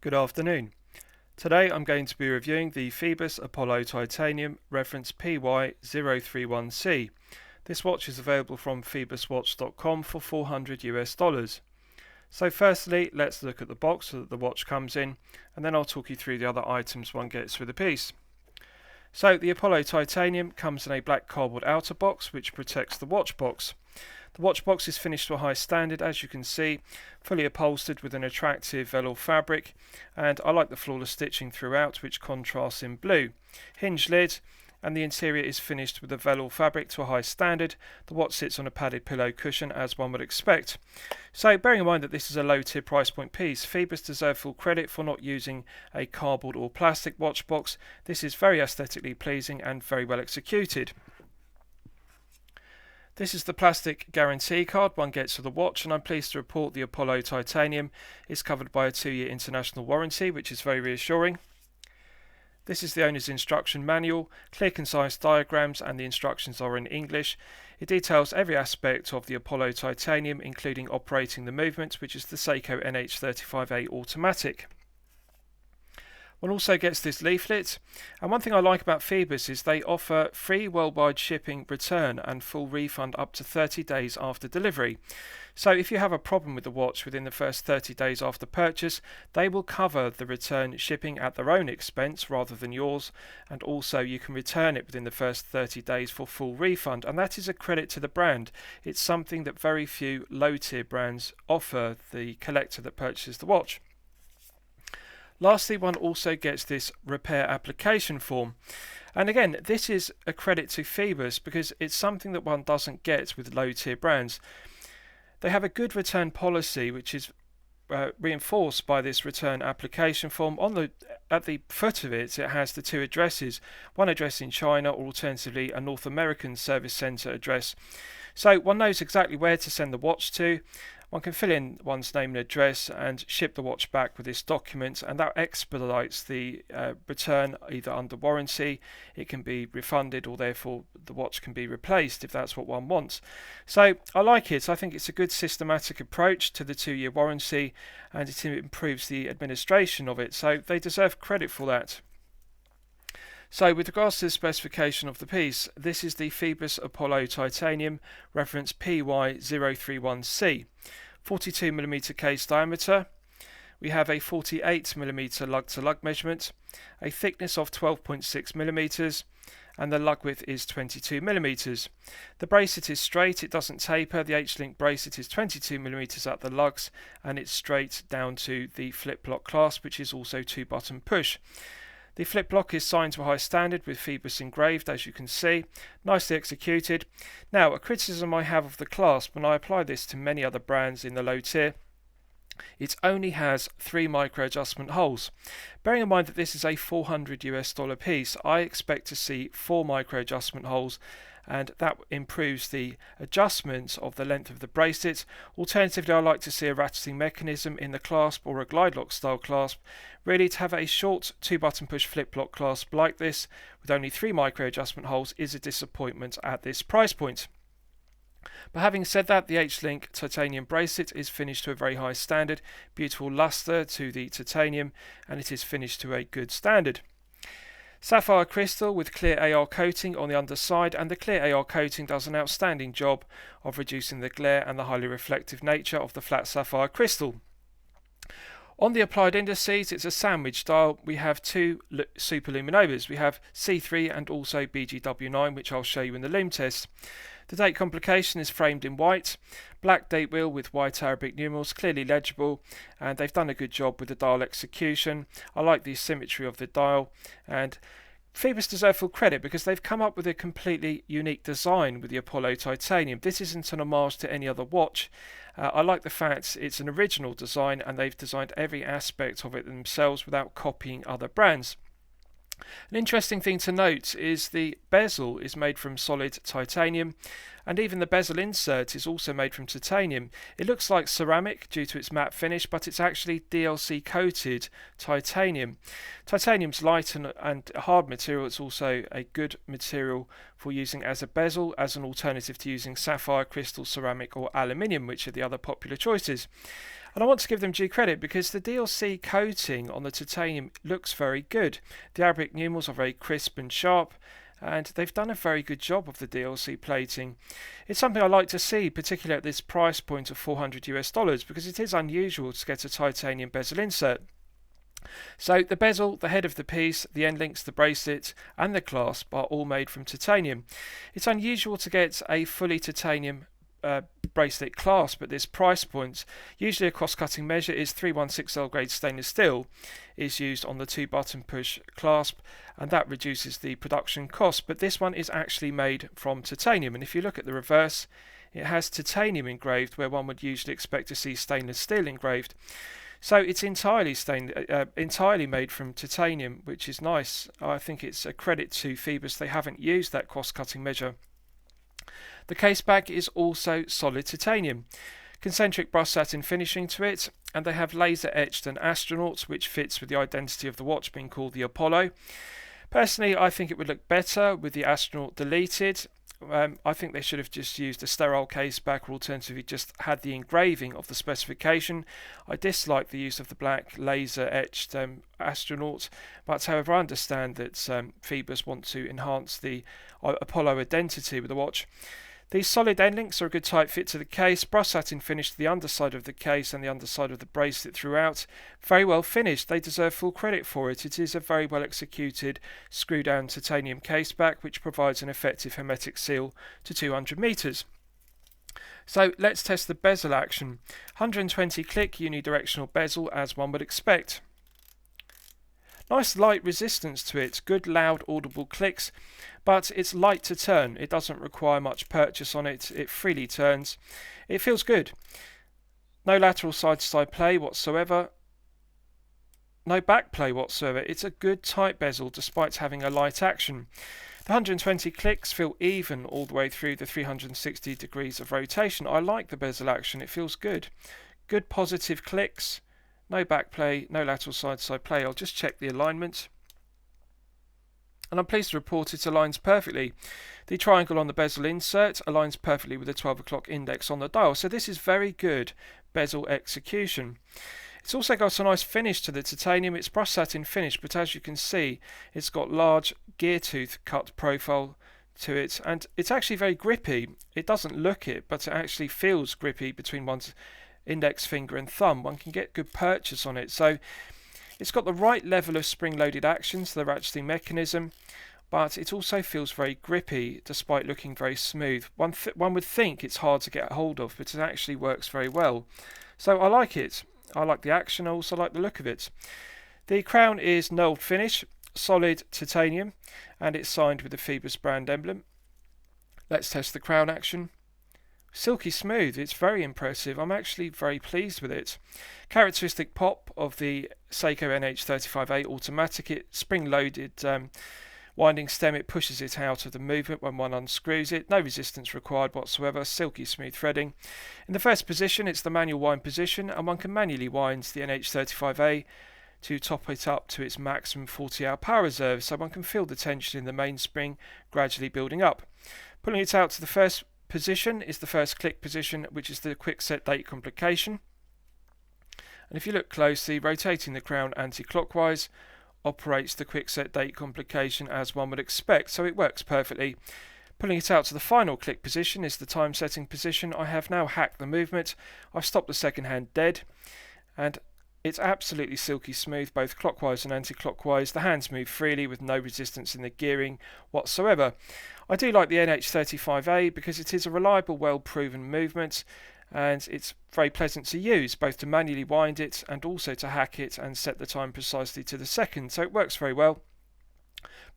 Good afternoon. Today I'm going to be reviewing the PHOIBOS Apollo Titanium reference PY031C. This watch is available from PHOIBOSwatch.com for $400 US. So firstly, let's look at the box that the watch comes in, and then I'll talk you through the other items one gets with the piece. So the Apollo Titanium comes in a black cardboard outer box which protects the watch box. The watch box is finished to a high standard, as you can see, fully upholstered with an attractive velour fabric, and I like the flawless stitching throughout, which contrasts in blue. Hinge lid, and the interior is finished with a velour fabric to a high standard. The watch sits on a padded pillow cushion, as one would expect. So bearing in mind that this is a low tier price point piece, PHOIBOS deserve full credit for not using a cardboard or plastic watch box. This is very aesthetically pleasing and very well executed. This is the plastic guarantee card one gets for the watch, and I'm pleased to report the Apollo Titanium is covered by a 2-year international warranty, which is very reassuring. This is the owner's instruction manual, clear concise diagrams, and the instructions are in English. It details every aspect of the Apollo Titanium, including operating the movement, which is the Seiko NH35A automatic. One also gets this leaflet, and one thing I like about PHOIBOS is they offer free worldwide shipping, return and full refund up to 30 days after delivery. So if you have a problem with the watch within the first 30 days after purchase, they will cover the return shipping at their own expense rather than yours, and also you can return it within the first 30 days for full refund, and that is a credit to the brand. It's something that very few low tier brands offer the collector that purchases the watch. Lastly, one also gets this repair application form, and again this is a credit to PHOIBOS because it's something that one doesn't get with low tier brands. They have a good return policy which is reinforced by this return application form. At the foot of it, it has the 2 addresses, one address in China or alternatively a North American service centre address. So one knows exactly where to send the watch to. One can fill in one's name and address and ship the watch back with this document, and that expedites the return either under warranty. It can be refunded, or therefore the watch can be replaced if that's what one wants. So I like it. I think it's a good systematic approach to the 2-year warranty, and it improves the administration of it. So they deserve credit for that. So with regards to the specification of the piece, this is the PHOIBOS Apollo Titanium reference PY031C. 42mm case diameter. We have a 48mm lug-to-lug measurement, a thickness of 12.6mm, and the lug width is 22mm. The bracelet is straight, it doesn't taper. The H-link bracelet is 22mm at the lugs, and it's straight down to the flip lock clasp, which is also 2-button push. The flip lock is signed to a high standard with PHOIBOS engraved, as you can see, nicely executed. Now, a criticism I have of the clasp, and I apply this to many other brands in the low tier, it only has 3 micro adjustment holes. Bearing in mind that this is a $400 piece, I expect to see 4 micro adjustment holes, and that improves the adjustment of the length of the bracelet. Alternatively, I like to see a ratcheting mechanism in the clasp or a glide lock style clasp. Really, to have a short 2-button push flip lock clasp like this with only 3 micro adjustment holes is a disappointment at this price point. But having said that, the H-link titanium bracelet is finished to a very high standard, beautiful luster to the titanium, and it is finished to a good standard. Sapphire crystal with clear AR coating on the underside, and the clear AR coating does an outstanding job of reducing the glare and the highly reflective nature of the flat sapphire crystal. On the applied indices, it's a sandwich dial. We have 2 superluminovas. We have C3 and also BGW9, which I'll show you in the Lume test. The date complication is framed in white, black date wheel with white Arabic numerals, clearly legible, and they've done a good job with the dial execution. I like the symmetry of the dial, and PHOIBOS deserve full credit because they've come up with a completely unique design with the Apollo Titanium. This isn't an homage to any other watch. I like the fact it's an original design, and they've designed every aspect of it themselves without copying other brands. An interesting thing to note is the bezel is made from solid titanium, And even the bezel insert is also made from titanium. It looks like ceramic due to its matte finish, but it's actually DLC coated titanium. Titanium's light and a hard material. It's also a good material for using as a bezel, as an alternative to using sapphire, crystal, ceramic or aluminium, which are the other popular choices. And I want to give them due credit because the DLC coating on the titanium looks very good. The Arabic numerals are very crisp and sharp, and they've done a very good job of the DLC plating. It's something I like to see, particularly at this price point of $400 because it is unusual to get a titanium bezel insert. So the bezel, the head of the piece, the end links, the bracelet and the clasp are all made from titanium. It's unusual to get a fully titanium bracelet clasp at this price point. Usually a cross-cutting measure is 316L grade stainless steel is used on the 2-button push clasp, and that reduces the production cost, but this one is actually made from titanium. And if you look at the reverse, it has titanium engraved where one would usually expect to see stainless steel engraved. So it's entirely made from titanium, which is nice. I think it's a credit to PHOIBOS. They haven't used that cross-cutting measure. The case back is also solid titanium. Concentric brushed satin finishing to it, and they have laser etched an astronaut, which fits with the identity of the watch being called the Apollo. Personally, I think it would look better with the astronaut deleted. I think they should have just used a sterile case back, or alternatively just had the engraving of the specification. I dislike the use of the black laser etched astronaut, but however I understand that PHOIBOS want to enhance the Apollo identity with the watch. These solid end links are a good tight fit to the case. Brushed satin finish to the underside of the case and the underside of the bracelet throughout. Very well finished. They deserve full credit for it. It is a very well executed screw down titanium case back which provides an effective hermetic seal to 200 meters. So let's test the bezel action. 120 click unidirectional bezel as one would expect. Nice light resistance to it, good loud audible clicks, but it's light to turn. It doesn't require much purchase on it. It freely turns. It feels good. No lateral side-to-side play whatsoever. No back play whatsoever. It's a good tight bezel despite having a light action. The 120 clicks feel even all the way through the 360 degrees of rotation. I like the bezel action. It feels good. Good positive clicks. No back play, no lateral side-to-side play. I'll just check the alignment. And I'm pleased to report it aligns perfectly. The triangle on the bezel insert aligns perfectly with the 12 o'clock index on the dial. So this is very good bezel execution. It's also got a nice finish to the titanium. It's brushed satin finish, but as you can see, it's got large gear tooth cut profile to it, and it's actually very grippy. It doesn't look it, but it actually feels grippy between one's index finger and thumb. One can get good purchase on it. So it's got the right level of spring-loaded action to the ratcheting mechanism, but it also feels very grippy despite looking very smooth. One would think it's hard to get hold of, but it actually works very well. So I like it. I like the action. I also like the look of it. The crown is knurled finish, solid titanium, and it's signed with the PHOIBOS brand emblem. Let's test the crown action. Silky smooth, it's very impressive. I'm actually very pleased with it. Characteristic pop of the Seiko NH35A automatic. It spring-loaded winding stem. It pushes it out of the movement when one unscrews it. No resistance required whatsoever. Silky smooth threading. In the first position, it's the manual wind position, and one can manually wind the NH35A to top it up to its maximum 40-hour power reserve, so one can feel the tension in the mainspring gradually building up. Pulling it out to the first position is the first click position, which is the quick set date complication. And if you look closely, rotating the crown anti-clockwise operates the quick set date complication as one would expect, so it works perfectly. Pulling it out to the final click position is the time setting position. I have now hacked the movement. I've stopped the second hand dead, and it's absolutely silky smooth, both clockwise and anti-clockwise. The hands move freely with no resistance in the gearing whatsoever. I do like the NH35A because it is a reliable, well-proven movement, and it's very pleasant to use, both to manually wind it and also to hack it and set the time precisely to the second. So it works very well.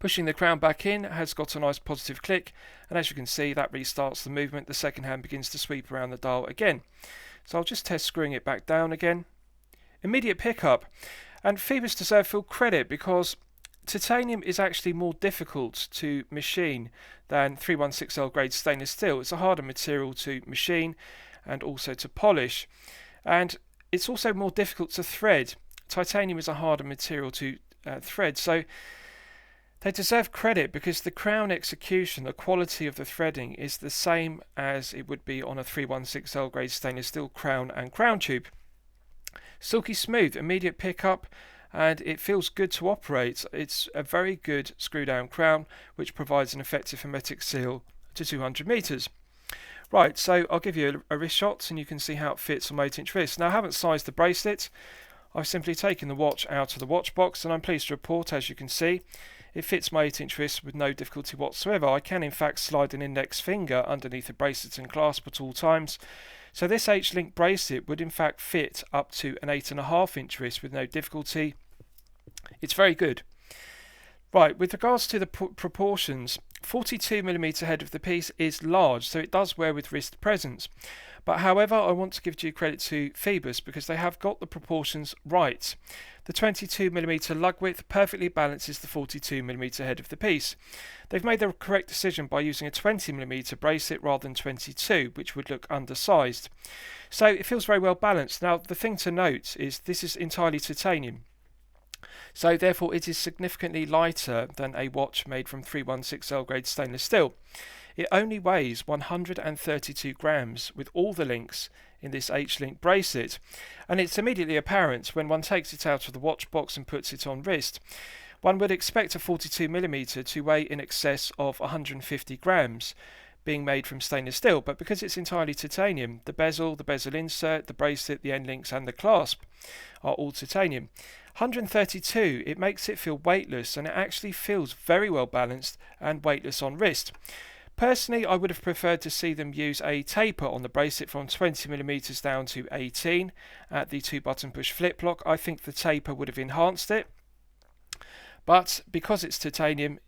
Pushing the crown back in has got a nice positive click, and as you can see, that restarts the movement. The second hand begins to sweep around the dial again. So I'll just test screwing it back down again. Immediate pickup, and PHOIBOS deserve full credit because titanium is actually more difficult to machine than 316L grade stainless steel. It's a harder material to machine and also to polish, and it's also more difficult to thread. Titanium is a harder material to thread, so they deserve credit because the crown execution, the quality of the threading, is the same as it would be on a 316L grade stainless steel crown and crown tube. Silky smooth, immediate pickup, and it feels good to operate. It's a very good screw down crown which provides an effective hermetic seal to 200 meters. Right, so I'll give you a wrist shot and you can see how it fits on my 8-inch wrist. Now I haven't sized the bracelet. I've simply taken the watch out of the watch box, and I'm pleased to report, as you can see, it fits my 8-inch wrist with no difficulty whatsoever. I can in fact slide an index finger underneath the bracelet and clasp at all times. So this H-link bracelet would in fact fit up to an 8.5-inch wrist with no difficulty. It's very good. Right, with regards to the proportions, 42mm head of the piece is large, so it does wear with wrist presence. But however, I want to give due credit to PHOIBOS because they have got the proportions right. The 22mm lug width perfectly balances the 42mm head of the piece. They've made the correct decision by using a 20mm bracelet rather than 22, which would look undersized. So it feels very well balanced. Now, the thing to note is this is entirely titanium. So therefore it is significantly lighter than a watch made from 316L grade stainless steel. It only weighs 132 grams with all the links in this H-link bracelet, and it's immediately apparent when one takes it out of the watch box and puts it on wrist. One would expect a 42mm to weigh in excess of 150 grams, being made from stainless steel, but because it's entirely titanium, the bezel insert, the bracelet, the end links and the clasp are all titanium. 132, it makes it feel weightless, and it actually feels very well balanced and weightless on wrist. Personally, I would have preferred to see them use a taper on the bracelet from 20mm down to 18 at the 2-button push flip lock. I think the taper would have enhanced it, but because it's titanium,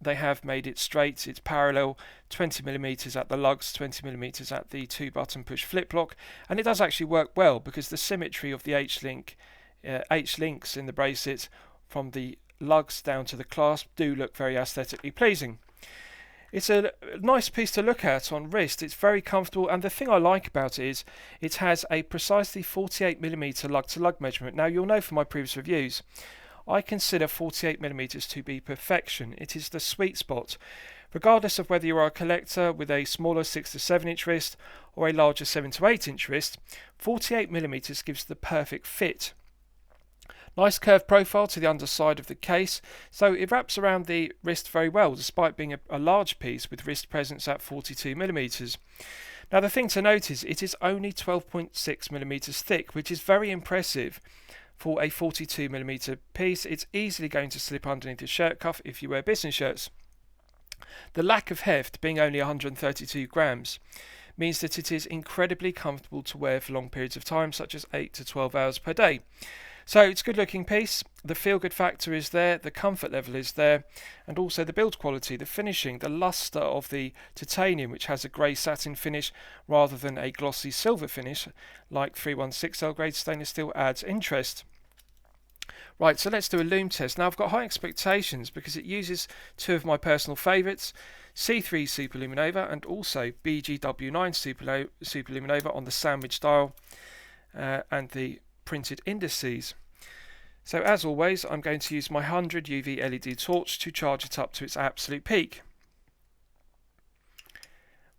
they have made it straight. It's parallel, 20mm at the lugs, 20mm at the 2-button push flip lock, and it does actually work well because the symmetry of the H-links in the bracelet from the lugs down to the clasp do look very aesthetically pleasing. It's a nice piece to look at on wrist. It's very comfortable, and the thing I like about it is it has a precisely 48mm lug-to-lug measurement. Now, you'll know from my previous reviews, I consider 48mm to be perfection. It is the sweet spot. Regardless of whether you are a collector with a smaller 6 to 7-inch wrist or a larger 7 to 8-inch wrist, 48mm gives the perfect fit. Nice curved profile to the underside of the case, so it wraps around the wrist very well despite being a large piece with wrist presence at 42mm. Now the thing to note is it is only 12.6mm thick, which is very impressive for a 42mm piece. It's easily going to slip underneath your shirt cuff if you wear business shirts. The lack of heft, being only 132 grams, means that it is incredibly comfortable to wear for long periods of time, such as 8 to 12 hours per day. So it's a good looking piece, the feel good factor is there, the comfort level is there, and also the build quality, the finishing, the luster of the titanium, which has a grey satin finish rather than a glossy silver finish like 316L grade stainless steel, adds interest. Right, so let's do a lume test. Now I've got high expectations because it uses two of my personal favourites, C3 Superluminova and also BGW9 Superluminova on the sandwich dial and the printed indices. So as always, I'm going to use my 100 UV LED torch to charge it up to its absolute peak.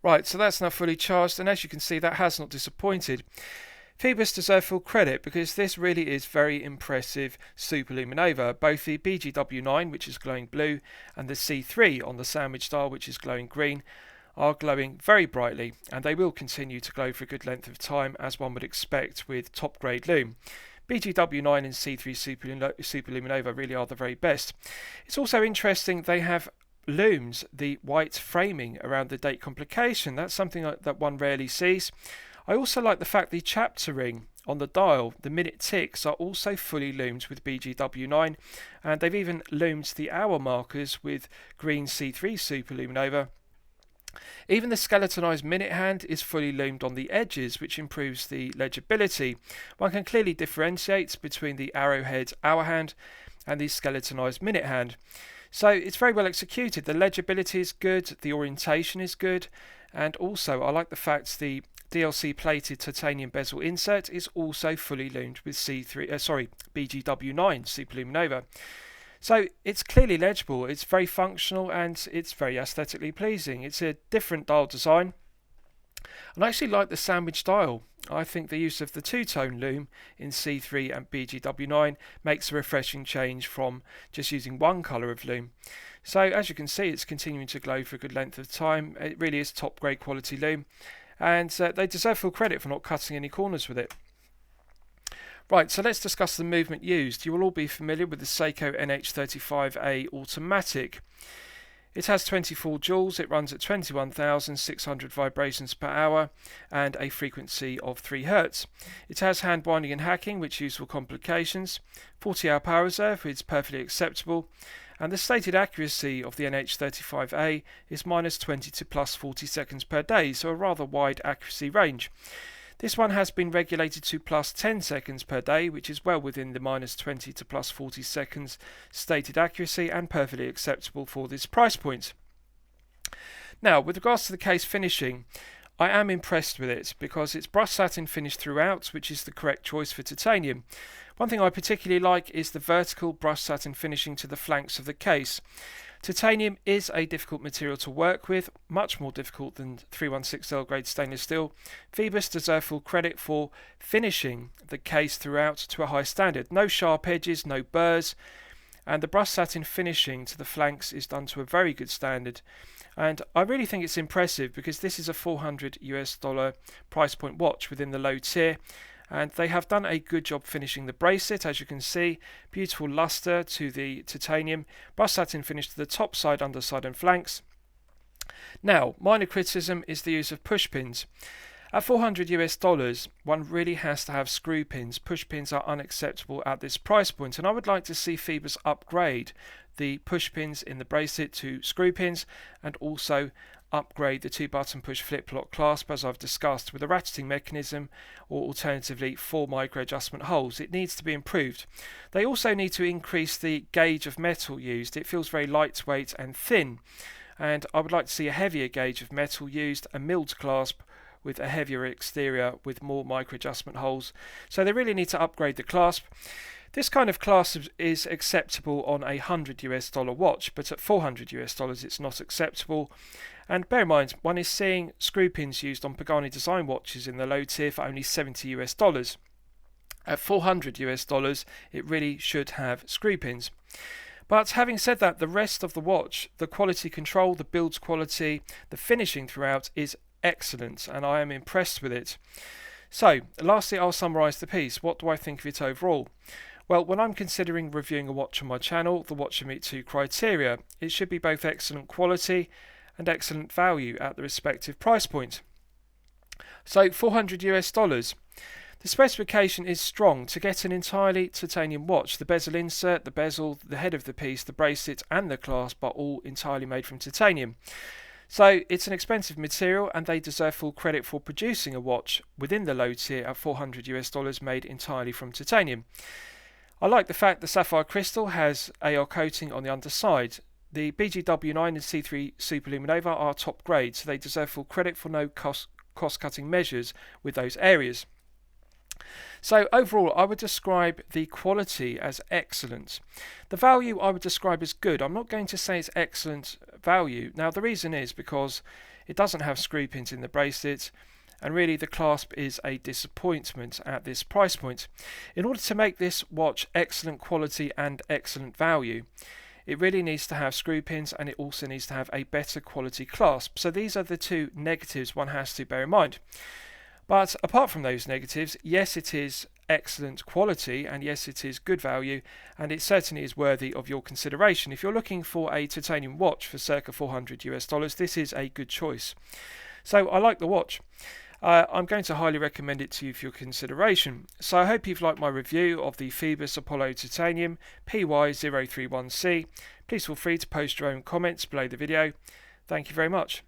Right, so that's now fully charged, and as you can see, that has not disappointed. PHOIBOS deserve full credit because this really is very impressive Superluminova. Both the BGW9, which is glowing blue, and the C3 on the sandwich dial, which is glowing green, are glowing very brightly, and they will continue to glow for a good length of time, as one would expect with top grade lume. BGW9 and C3 Superluminova really are the very best. It's also interesting they have lumes the white framing around the date complication. That's something that one rarely sees. I also like the fact the chapter ring on the dial, the minute ticks, are also fully lumed with BGW9, and they've even lumed the hour markers with green C3 Superluminova Even the skeletonized minute hand is fully loomed on the edges, which improves the legibility. One can clearly differentiate between the arrowhead hour hand and the skeletonized minute hand. So it's very well executed. The legibility is good, the orientation is good, and also I like the fact the DLC plated titanium bezel insert is also fully loomed with BGW9 Superluminova. So it's clearly legible, it's very functional, and it's very aesthetically pleasing. It's a different dial design, and I actually like the sandwich dial. I think the use of the two-tone lume in C3 and BGW9 makes a refreshing change from just using one colour of lume. So as you can see, it's continuing to glow for a good length of time. It really is top grade quality lume, and they deserve full credit for not cutting any corners with it. Right, so let's discuss the movement used. You will all be familiar with the Seiko NH35A Automatic. It has 24 joules, it runs at 21,600 vibrations per hour and a frequency of 3 Hz. It has hand binding and hacking, which use for complications, 40-hour power reserve, which is perfectly acceptable, and the stated accuracy of the NH35A is -20 to +40 seconds per day, so a rather wide accuracy range. This one has been regulated to +10 seconds per day, which is well within the -20 to +40 seconds stated accuracy and perfectly acceptable for this price point. Now, with regards to the case finishing, I am impressed with it because it's brushed satin finish throughout, which is the correct choice for titanium. One thing I particularly like is the vertical brushed satin finishing to the flanks of the case. Titanium is a difficult material to work with, much more difficult than 316L grade stainless steel. PHOIBOS deserve full credit for finishing the case throughout to a high standard. No sharp edges, no burrs, and the brushed satin finishing to the flanks is done to a very good standard. And I really think it's impressive because this is a $400 price point watch within the low tier. And they have done a good job finishing the bracelet, as you can see. Beautiful luster to the titanium, brushed satin finish to the top side, underside and flanks. Now, minor criticism is the use of push pins. At $400, one really has to have screw pins. Push pins are unacceptable at this price point, and I would like to see PHOIBOS upgrade the push pins in the bracelet to screw pins, and also upgrade the 2-button push flip lock clasp, as I've discussed, with a ratcheting mechanism, or alternatively 4 micro adjustment holes. It needs to be improved. They also need to increase the gauge of metal used. It feels very lightweight and thin, and I would like to see a heavier gauge of metal used, a milled clasp with a heavier exterior with more micro adjustment holes. So they really need to upgrade the clasp. This kind of clasp is acceptable on a $100 watch, but at $400 it's not acceptable. And bear in mind, one is seeing screw pins used on Pagani design watches in the low tier for only $70. At $400, it really should have screw pins. But having said that, the rest of the watch, the quality control, the build quality, the finishing throughout is excellent, and I am impressed with it. So, lastly, I'll summarise the piece. What do I think of it overall? Well, when I'm considering reviewing a watch on my channel, the watch should meet 2 criteria. It should be both excellent quality and excellent value at the respective price point. So $400. The specification is strong. To get an entirely titanium watch, the bezel insert, the bezel, the head of the piece, the bracelet and the clasp are all entirely made from titanium. So it's an expensive material, and they deserve full credit for producing a watch within the low tier at $400 made entirely from titanium. I like the fact the sapphire crystal has AR coating on the underside. The BGW9 and C3 Superluminova are top grade, so they deserve full credit for no cost-cutting measures with those areas. So overall, I would describe the quality as excellent. The value I would describe as good. I'm not going to say it's excellent value. Now the reason is because it doesn't have screw pins in the bracelet, and really the clasp is a disappointment at this price point. In order to make this watch excellent quality and excellent value, it really needs to have screw pins, and it also needs to have a better quality clasp. So these are the 2 negatives one has to bear in mind. But apart from those negatives, yes, it is excellent quality, and yes, it is good value, and it certainly is worthy of your consideration. If you're looking for a titanium watch for circa $400, this is a good choice. So I like the watch. I'm going to highly recommend it to you for your consideration. So I hope you've liked my review of the PHOIBOS Apollo Titanium PY031C. Please feel free to post your own comments below the video. Thank you very much.